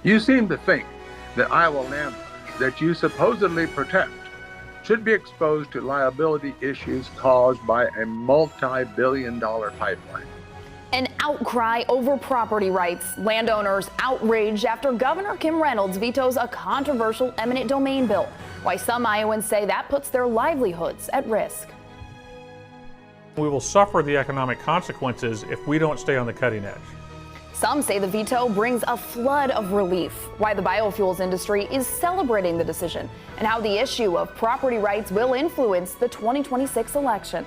You seem to think that Iowa landowners that you supposedly protect should be exposed to liability issues caused by a multi-billion-dollar pipeline. An outcry over property rights. Landowners outraged after Governor Kim Reynolds vetoes a controversial eminent domain bill. Why some Iowans say that puts their livelihoods at risk. We will suffer the economic consequences if we don't stay on the cutting edge. Some say the veto brings a flood of relief. Why the biofuels industry is celebrating the decision, and how the issue of property rights will influence the 2026 election.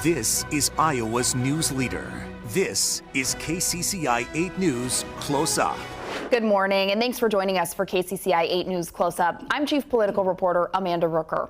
This is Iowa's news leader. This is KCCI 8 News Close Up. Good morning, and thanks for joining us for KCCI 8 News Close Up. I'm Chief Political Reporter Amanda Rooker.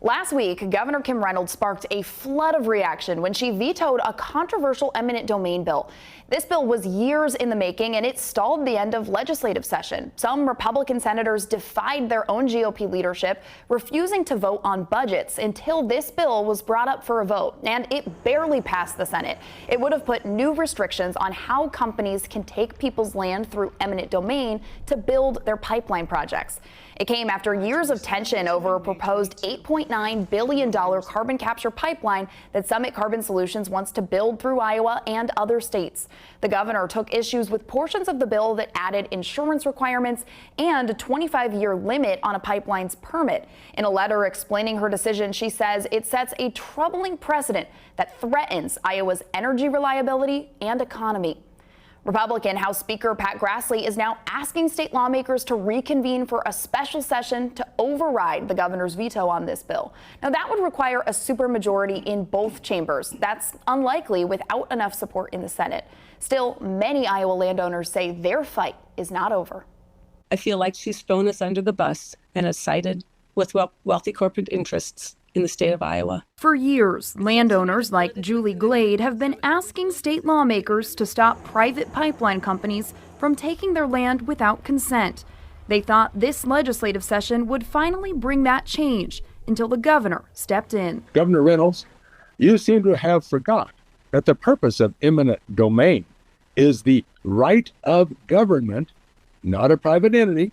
Last week, Governor Kim Reynolds sparked a flood of reaction when she vetoed a controversial eminent domain bill. This bill was years in the making, and it stalled the end of legislative session. Some Republican senators defied their own GOP leadership, refusing to vote on budgets until this bill was brought up for a vote, and it barely passed the Senate. It would have put new restrictions on how companies can take people's land through eminent domain to build their pipeline projects. It came after years of tension over a proposed $8.9 billion carbon capture pipeline that Summit Carbon Solutions wants to build through Iowa and other states. The governor took issues with portions of the bill that added insurance requirements and a 25-year limit on a pipeline's permit. In a letter explaining her decision, she says it sets a troubling precedent that threatens Iowa's energy reliability and economy. Republican House Speaker Pat Grassley is now asking state lawmakers to reconvene for a special session to override the governor's veto on this bill. Now, that would require a supermajority in both chambers. That's unlikely without enough support in the Senate. Still, many Iowa landowners say their fight is not over. I feel like she's thrown us under the bus and has sided with wealthy corporate interests in the state of Iowa. For years, landowners like Julie Glade have been asking state lawmakers to stop private pipeline companies from taking their land without consent. They thought this legislative session would finally bring that change until the governor stepped in. Governor Reynolds, you seem to have forgot that the purpose of eminent domain is the right of government, not a private entity,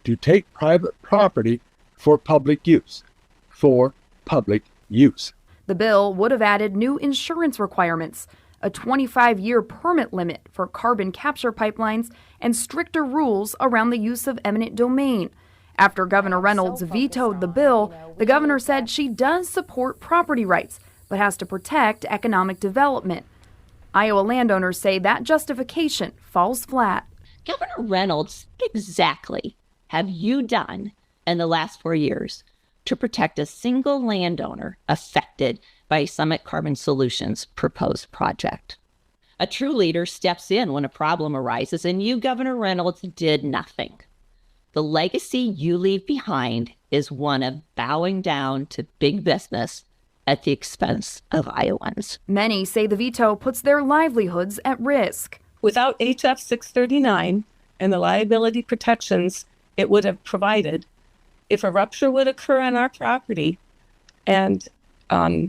to take private property for public use. For public use. The bill would have added new insurance requirements, a 25-year permit limit for carbon capture pipelines, and stricter rules around the use of eminent domain. After Governor Reynolds vetoed the bill, the governor said she does support property rights, but has to protect economic development. Iowa landowners say that justification falls flat. Governor Reynolds, what exactly have you done in the last 4 years to protect a single landowner affected by Summit Carbon Solutions' proposed project? A true leader steps in when a problem arises, and you, Governor Reynolds, did nothing. The legacy you leave behind is one of bowing down to big business at the expense of Iowans. Many say the veto puts their livelihoods at risk. Without HF 639 and the liability protections it would have provided, if a rupture would occur on our property and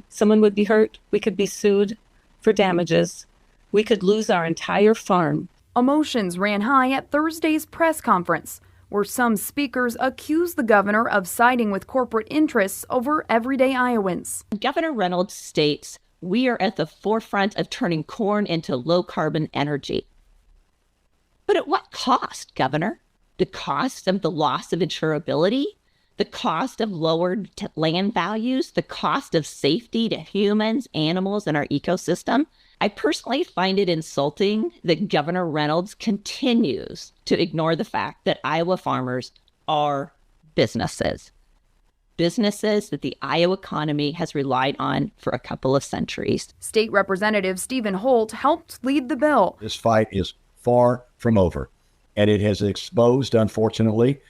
someone would be hurt, we could be sued for damages. We could lose our entire farm. Emotions ran high at Thursday's press conference, where some speakers accused the governor of siding with corporate interests over everyday Iowans. Governor Reynolds states, "We are at the forefront of turning corn into low-carbon energy." But at what cost, Governor? The cost of the loss of insurability? The cost of lowered land values, the cost of safety to humans, animals, and our ecosystem? I personally find it insulting that Governor Reynolds continues to ignore the fact that Iowa farmers are businesses. Businesses that the Iowa economy has relied on for a couple of centuries. State Representative Stephen Holt helped lead the bill. This fight is far from over, and it has exposed, unfortunately,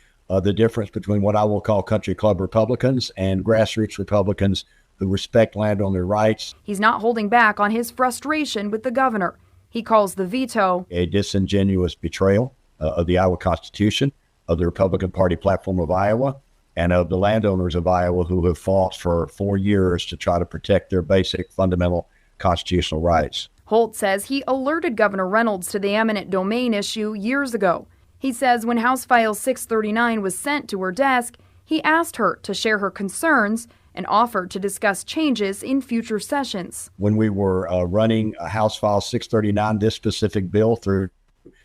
the difference between what I will call country club Republicans and grassroots Republicans who respect landowner rights. He's not holding back on his frustration with the governor. He calls the veto a disingenuous betrayal of the Iowa Constitution, of the Republican Party platform of Iowa, and of the landowners of Iowa who have fought for 4 years to try to protect their basic fundamental constitutional rights. Holt says he alerted Governor Reynolds to the eminent domain issue years ago. He says when House File 639 was sent to her desk, he asked her to share her concerns and offered to discuss changes in future sessions. When we were running House File 639, this specific bill through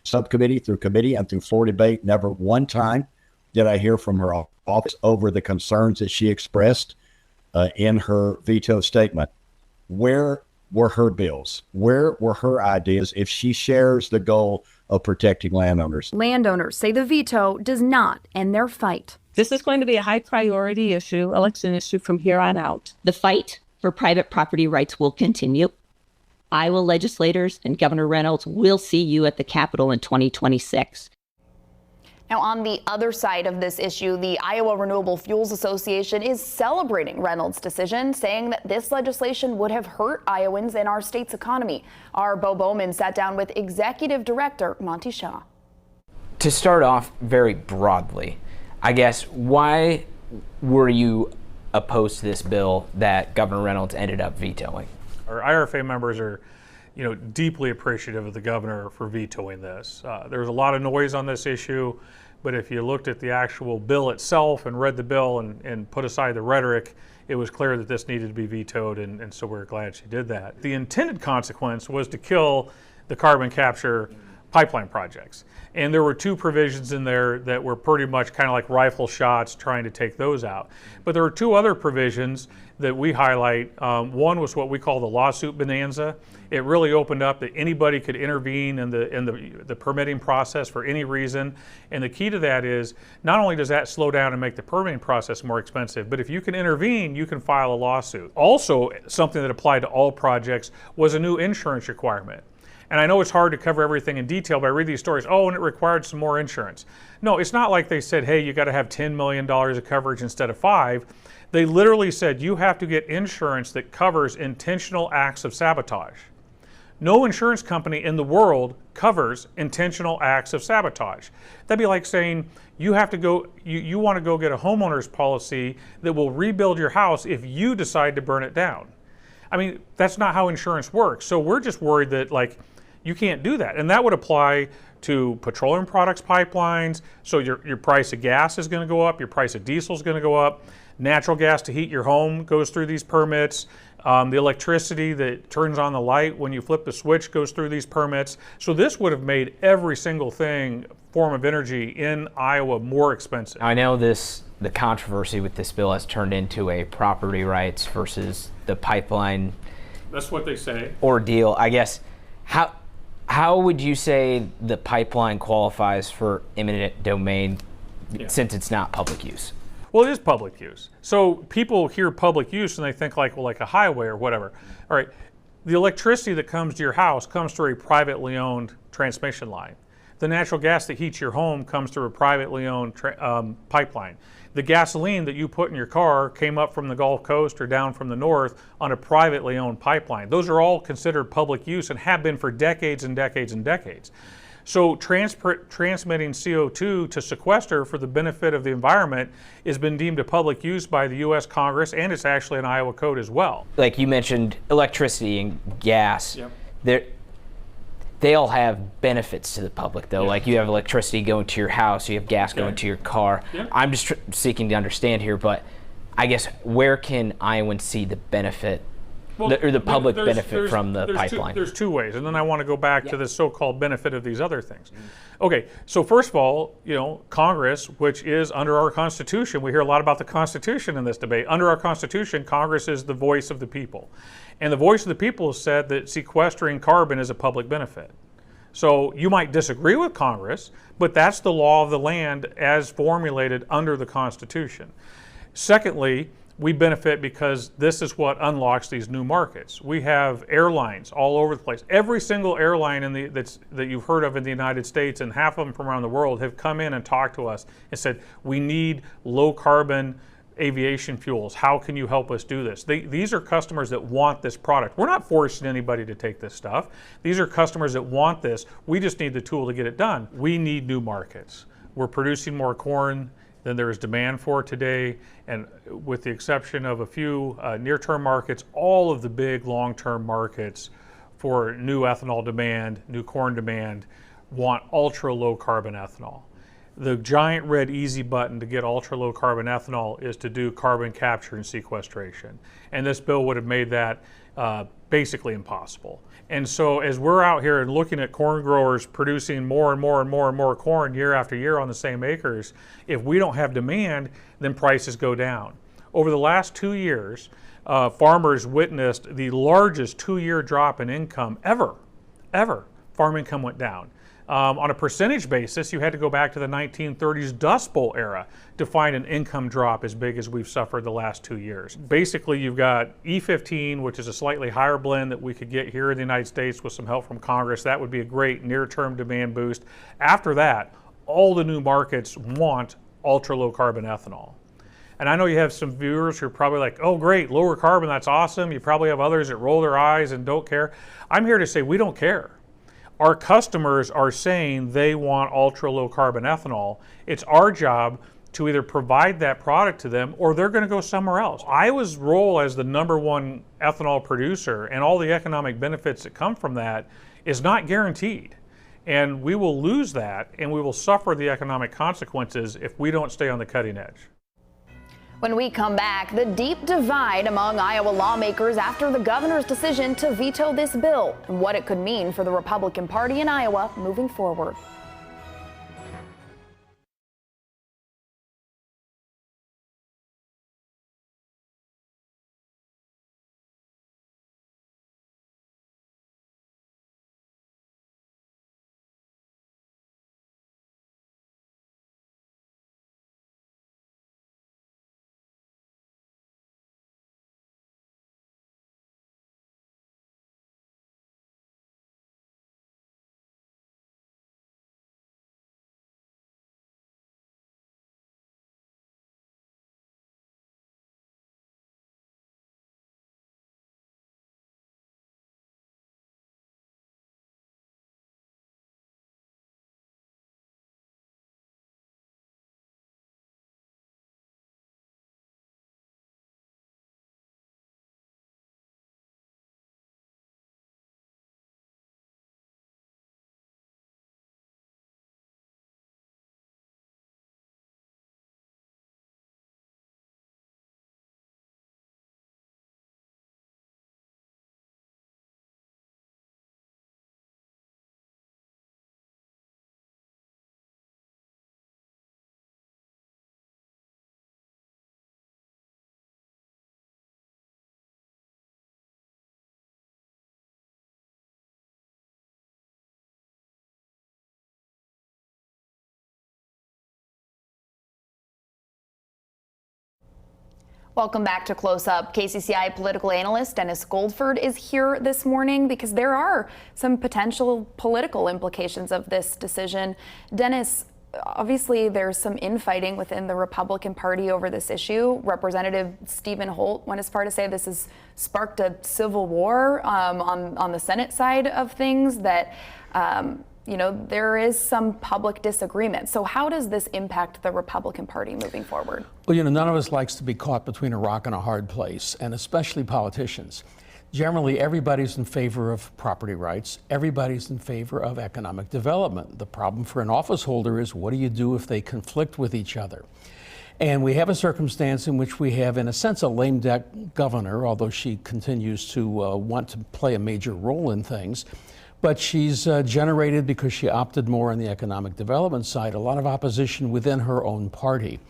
subcommittee, through committee, and through floor debate, never one time did I hear from her office over the concerns that she expressed in her veto statement. Where were her bills? Where were her ideas if she shares the goal of protecting landowners? Landowners say the veto does not end their fight. This is going to be a high priority issue, election issue from here on out. The fight for private property rights will continue. Iowa legislators and Governor Reynolds will see you at the Capitol in 2026. Now, on the other side of this issue, the Iowa Renewable Fuels Association is celebrating Reynolds' decision, saying that this legislation would have hurt Iowans and our state's economy. Our Bo Bowman sat down with Executive Director Monty Shaw. To start off very broadly, I guess, why were you opposed to this bill that Governor Reynolds ended up vetoing? Our IRFA members are, deeply appreciative of the governor for vetoing this. There was a lot of noise on this issue, but if you looked at the actual bill itself and read the bill and put aside the rhetoric, it was clear that this needed to be vetoed, and so we're glad she did that. The intended consequence was to kill the carbon capture pipeline projects. And there were two provisions in there that were pretty much kind of like rifle shots trying to take those out. But there were two other provisions that we highlight. One was what we call the lawsuit bonanza. It really opened up that anybody could intervene in the permitting process for any reason. And the key to that is not only does that slow down and make the permitting process more expensive, but if you can intervene, you can file a lawsuit. Also, something that applied to all projects was a new insurance requirement. And I know it's hard to cover everything in detail, but I read these stories, and it required some more insurance. No, it's not like they said, hey, you got to have $10 million of coverage instead of 5. They literally said you have to get insurance that covers intentional acts of sabotage. No insurance company in the world covers intentional acts of sabotage. That'd be like saying you have to go, you want to go get a homeowner's policy that will rebuild your house if you decide to burn it down. I mean, that's not how insurance works. So we're just worried that you can't do that. And that would apply to petroleum products pipelines. So your price of gas is going to go up, your price of diesel is going to go up. Natural gas to heat your home goes through these permits. The electricity that turns on the light when you flip the switch goes through these permits. So this would have made every single form of energy in Iowa more expensive. I know the controversy with this bill has turned into a property rights versus the pipeline. That's what they say. Ordeal. I guess, how would you say the pipeline qualifies for eminent domain since it's not public use? Well, it is public use. So people hear public use and they think like a highway or whatever. All right, the electricity that comes to your house comes through a privately owned transmission line. The natural gas that heats your home comes through a privately owned pipeline. The gasoline that you put in your car came up from the Gulf Coast or down from the north on a privately owned pipeline. Those are all considered public use and have been for decades and decades and decades. So transmitting CO2 to sequester for the benefit of the environment has been deemed a public use by the U.S. Congress, and it's actually an Iowa code as well. Like you mentioned, electricity and gas. Yep. They all have benefits to the public, though. Yep. Like you have electricity going to your house, you have gas going to your car. Yep. I'm just seeking to understand here, but I guess where can Iowans see the benefit? Or the public benefit from the pipeline? There's two ways, and then I want to go back to the so-called benefit of these other things. Okay, so first of all, Congress, which is under our Constitution, we hear a lot about the Constitution in this debate. Under our Constitution, Congress is the voice of the people. And the voice of the people has said that sequestering carbon is a public benefit. So you might disagree with Congress, but that's the law of the land as formulated under the Constitution. Secondly, we benefit because this is what unlocks these new markets. We have airlines all over the place. Every single airline that you've heard of in the United States, and half of them from around the world, have come in and talked to us and said, we need low carbon aviation fuels. How can you help us do this? These are customers that want this product. We're not forcing anybody to take this stuff. These are customers that want this. We just need the tool to get it done. We need new markets. We're producing more corn than there is demand for today, and with the exception of a few near-term markets, all of the big long-term markets for new ethanol demand, new corn demand, want ultra-low carbon ethanol. The giant red easy button to get ultra low carbon ethanol is to do carbon capture and sequestration. And this bill would have made that basically impossible. And so as we're out here and looking at corn growers producing more and more and more and more corn year after year on the same acres, if we don't have demand, then prices go down. Over the last 2 years, farmers witnessed the largest 2-year drop in income ever. Farm income went down. On a percentage basis, you had to go back to the 1930s Dust Bowl era to find an income drop as big as we've suffered the last 2 years. Basically, you've got E15, which is a slightly higher blend that we could get here in the United States with some help from Congress. That would be a great near-term demand boost. After that, all the new markets want ultra-low carbon ethanol. And I know you have some viewers who are probably like, oh great, lower carbon, that's awesome. You probably have others that roll their eyes and don't care. I'm here to say we don't care. Our customers are saying they want ultra low carbon ethanol. It's our job to either provide that product to them or they're going to go somewhere else. Iowa's role as the #1 ethanol producer and all the economic benefits that come from that is not guaranteed. And we will lose that and we will suffer the economic consequences if we don't stay on the cutting edge. When we come back, the deep divide among Iowa lawmakers after the governor's decision to veto this bill and what it could mean for the Republican Party in Iowa moving forward. Welcome back to Close Up. KCCI political analyst Dennis Goldford is here this morning because there are some potential political implications of this decision. Dennis, obviously there's some infighting within the Republican Party over this issue. Representative Stephen Holt went as far to say this has sparked a civil war on the Senate side of things, that there is some public disagreement. So how does this impact the Republican Party moving forward? Well, none of us likes to be caught between a rock and a hard place, and especially politicians. Generally, everybody's in favor of property rights. Everybody's in favor of economic development. The problem for an office holder is, what do you do if they conflict with each other? And we have a circumstance in which we have, in a sense, a lame duck governor, although she continues to want to play a major role in things. But she's generated, because she opted more on the economic development side, a lot of opposition within her own party.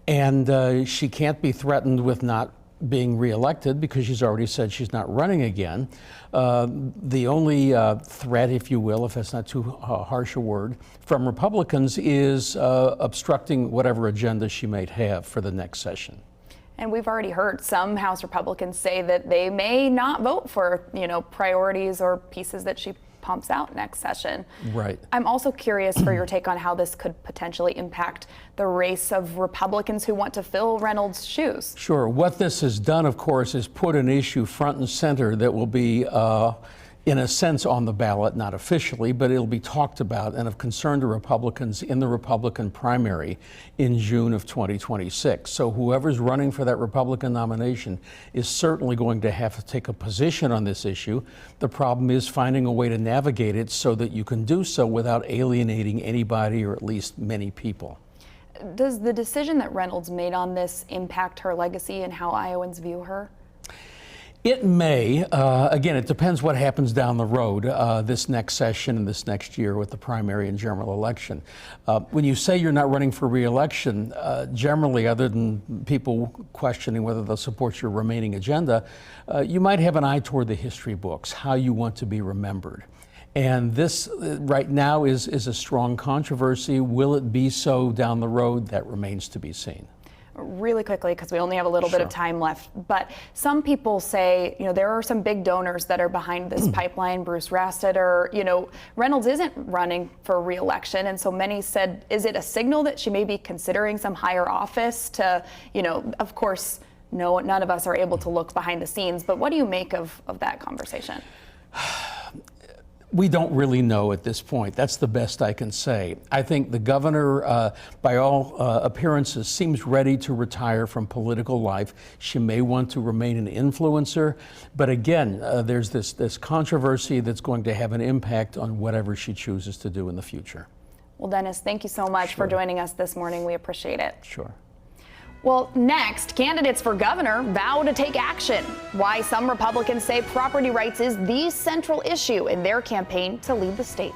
And she can't be threatened with not being reelected because she's already said she's not running again. The only threat, if you will, if that's not too harsh a word, from Republicans is obstructing whatever agenda she might have for the next session. And we've already heard some House Republicans say that they may not vote for, priorities or pieces that she pumps out next session. Right. I'm also curious for your take on how this could potentially impact the race of Republicans who want to fill Reynolds' shoes. Sure. What this has done, of course, is put an issue front and center that will be in a sense on the ballot, not officially, but it'll be talked about and of concern to Republicans in the Republican primary in June of 2026. So whoever's running for that Republican nomination is certainly going to have to take a position on this issue. The problem is finding a way to navigate it so that you can do so without alienating anybody or at least many people. Does the decision that Reynolds made on this impact her legacy and how Iowans view her? It may. Again, it depends what happens down the road this next session and this next year with the primary and general election. When you say you're not running for re-election, generally, other than people questioning whether they'll support your remaining agenda, you might have an eye toward the history books, how you want to be remembered. And this right now is a strong controversy. Will it be so down the road? That remains to be seen. Really quickly, because we only have a little bit of time left, but some people say, there are some big donors that are behind this pipeline. Bruce Rastetter, Reynolds isn't running for re-election, and so many said, is it a signal that she may be considering some higher office to, of course, no, none of us are able to look behind the scenes, but what do you make of that conversation? We don't really know at this point. That's the best I can say. I think the governor, by all appearances, seems ready to retire from political life. She may want to remain an influencer, but again, there's this controversy that's going to have an impact on whatever she chooses to do in the future. Well, Dennis, thank you so much for joining us this morning. We appreciate it. Sure. Well, next, candidates for governor vow to take action. Why some Republicans say property rights is the central issue in their campaign to lead the state.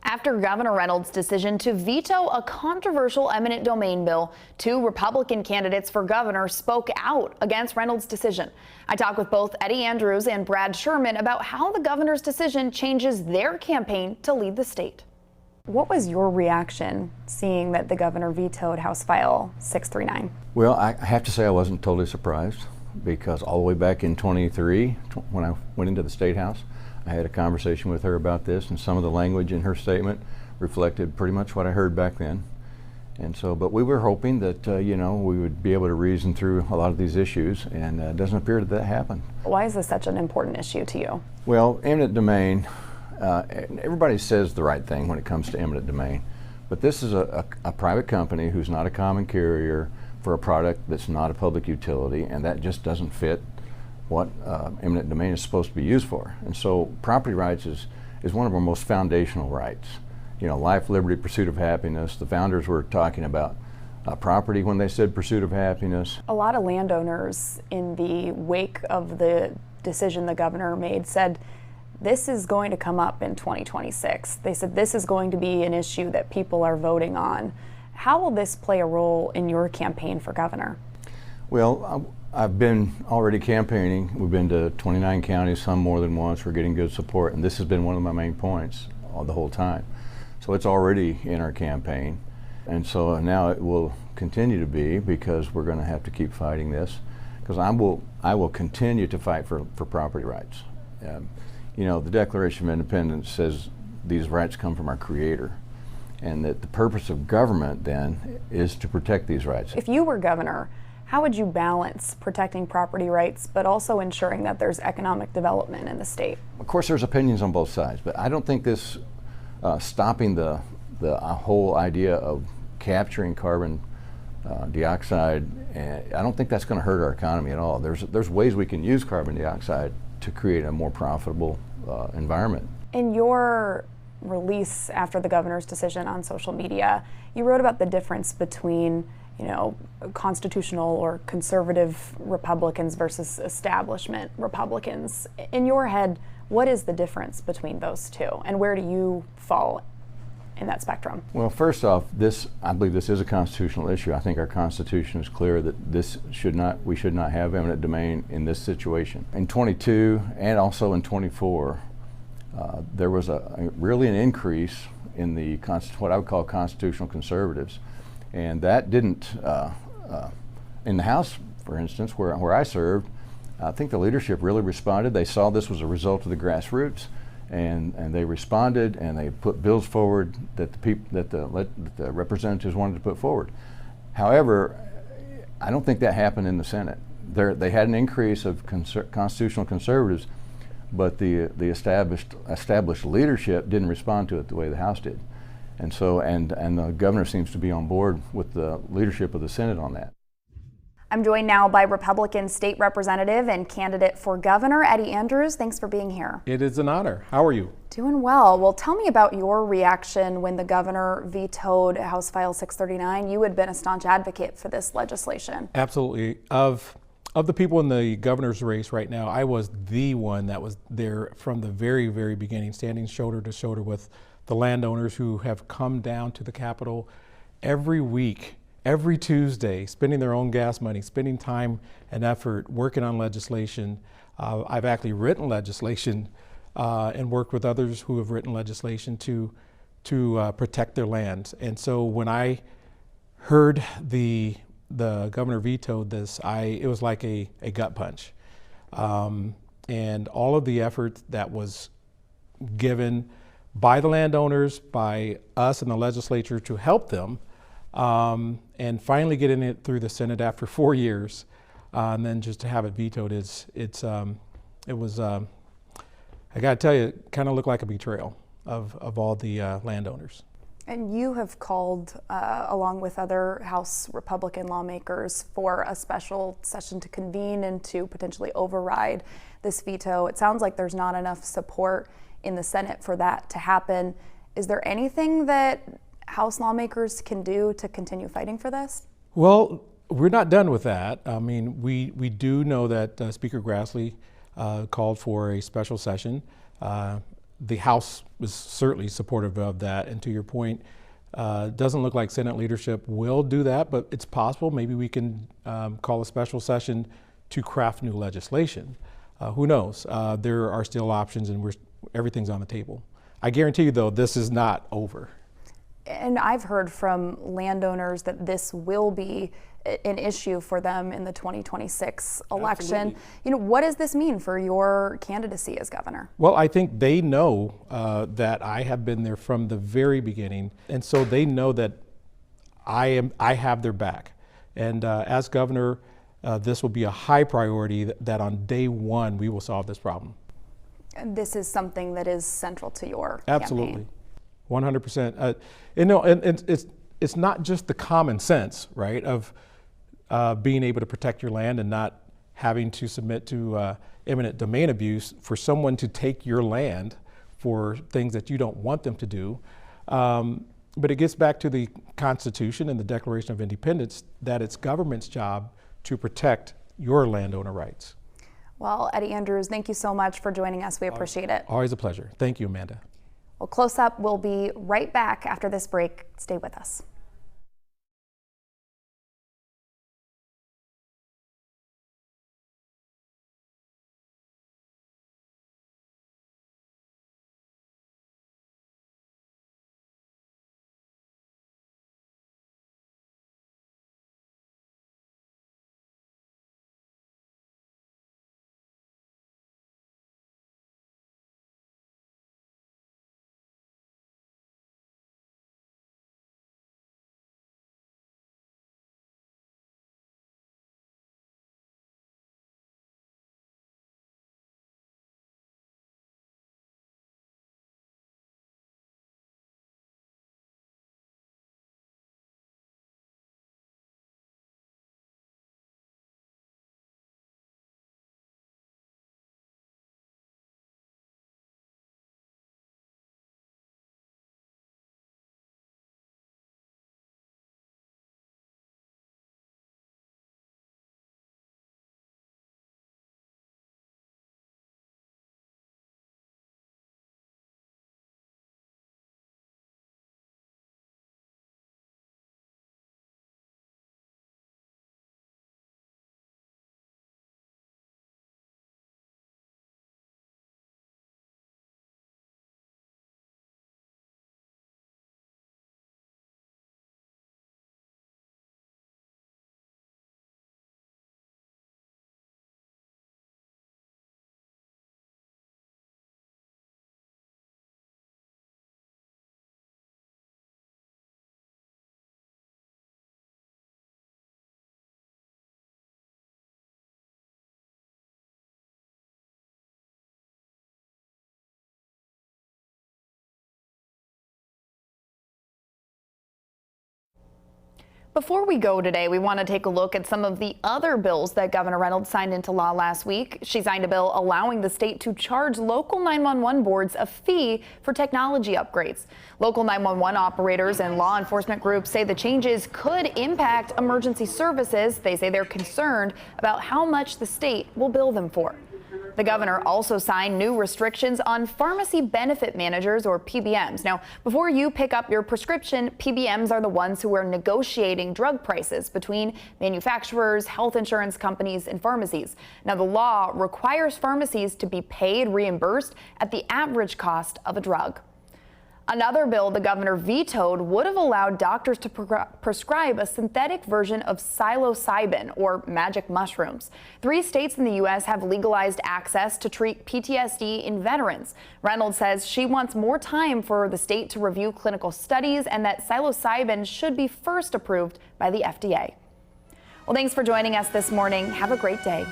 After Governor Reynolds' decision to veto a controversial eminent domain bill, two Republican candidates for governor spoke out against Reynolds' decision. I talked with both Eddie Andrews and Brad Sherman about how the governor's decision changes their campaign to lead the state. What was your reaction seeing that the governor vetoed House File 639? Well, I have to say I wasn't totally surprised, because all the way back in 23, when I went into the State House, I had a conversation with her about this, and some of the language in her statement reflected pretty much what I heard back then. And so, but we were hoping that, you know, we would be able to reason through a lot of these issues, and it doesn't appear that happened. Why is this such an important issue to you? Well, eminent domain, everybody says the right thing when it comes to eminent domain, but this is a private company who's not a common carrier for a product that's not a public utility, and that just doesn't fit what eminent domain is supposed to be used for. And so property rights is one of our most foundational rights. You know, life, liberty, pursuit of happiness. The founders were talking about property when they said pursuit of happiness. A lot of landowners in the wake of the decision the governor made said this is going to come up in 2026. They said this is going to be an issue that people are voting on. How will this play a role in your campaign for governor? Well, I've been already campaigning. We've been to 29 counties, some more than once. We're getting good support, and this has been one of my main points the whole time. So it's already in our campaign, and so now it will continue to be, because we're going to have to keep fighting this, because I will continue to fight for property rights. You know, the Declaration of Independence says these rights come from our Creator, and that the purpose of government then is to protect these rights. If you were governor, how would you balance protecting property rights but also ensuring that there's economic development in the state? Of course, there's opinions on both sides, but I don't think this stopping the whole idea of capturing carbon dioxide, I don't think that's going to hurt our economy at all. There's ways we can use carbon dioxide to create a more profitable environment. In your release after the governor's decision on social media, you wrote about the difference between, you know, constitutional or conservative Republicans versus establishment Republicans. In your head, what is the difference between those two, and where do you fall in that spectrum? Well, first off, I believe this is a constitutional issue. I think our Constitution is clear that we should not have eminent domain in this situation. In 22 and also in 24, there was really an increase in the what I would call constitutional conservatives, and that didn't in the House, for instance, where I served. I think the leadership really responded. They saw this was a result of the grassroots, and they responded, and they put bills forward that the representatives wanted to put forward. However, I don't think that happened in the Senate. They had an increase of constitutional conservatives, but the established leadership didn't respond to it the way the House did, and so and the governor seems to be on board with the leadership of the Senate on that. I'm joined now by Republican State Representative and candidate for governor, Eddie Andrews. Thanks for being here. It is an honor. How are you? Doing well. Well, tell me about your reaction when the governor vetoed House File 639. You had been a staunch advocate for this legislation. Absolutely. Of the people in the governor's race right now, I was the one that was there from the very, very beginning, standing shoulder to shoulder with the landowners who have come down to the Capitol every week, every Tuesday, spending their own gas money, spending time and effort working on legislation. I've actually written legislation and worked with others who have written legislation to protect their land. And so when I heard the governor vetoed this, it was like a gut punch. And all of the effort that was given by the landowners, by us in the legislature to help them, and finally getting it through the Senate after 4 years, and then just to have it vetoed it was I got to tell you, it kind of looked like a betrayal of all the landowners. And you have called, along with other House Republican lawmakers, for a special session to convene and to potentially override this veto. It sounds like there's not enough support in the Senate for that to happen. Is there anything that House lawmakers can do to continue fighting for this? Well, we're not done with that. I mean, we do know that Speaker Grassley called for a special session. The House was certainly supportive of that, and to your point, it doesn't look like Senate leadership will do that, but it's possible. Maybe we can call a special session to craft new legislation. Who knows? There are still options, and everything's on the table. I guarantee you, though, this is not over. And I've heard from landowners that this will be an issue for them in the 2026 election. Absolutely. You know, what does this mean for your candidacy as governor? Well, I think they know that I have been there from the very beginning, and so they know that I have their back. And as governor, this will be a high priority that on day one we will solve this problem. And this is something that is central to your Absolutely, campaign. 100%. And it's not just the common sense, right, of being able to protect your land and not having to submit to eminent domain abuse for someone to take your land for things that you don't want them to do. But it gets back to the Constitution and the Declaration of Independence that it's government's job to protect your landowner rights. Well, Eddie Andrews, thank you so much for joining us. We appreciate it. Always a pleasure. Thank you, Amanda. Well, Close Up will be right back after this break. Stay with us. Before we go today, we want to take a look at some of the other bills that Governor Reynolds signed into law last week. She signed a bill allowing the state to charge local 911 boards a fee for technology upgrades. Local 911 operators and law enforcement groups say the changes could impact emergency services. They say they're concerned about how much the state will bill them for. The governor also signed new restrictions on pharmacy benefit managers, or PBMs. Now, before you pick up your prescription, PBMs are the ones who are negotiating drug prices between manufacturers, health insurance companies, and pharmacies. Now, the law requires pharmacies to be paid reimbursed at the average cost of a drug. Another bill the governor vetoed would have allowed doctors to prescribe a synthetic version of psilocybin, or magic mushrooms. 3 states in the U.S. have legalized access to treat PTSD in veterans. Reynolds says she wants more time for the state to review clinical studies and that psilocybin should be first approved by the FDA. Well, thanks for joining us this morning. Have a great day.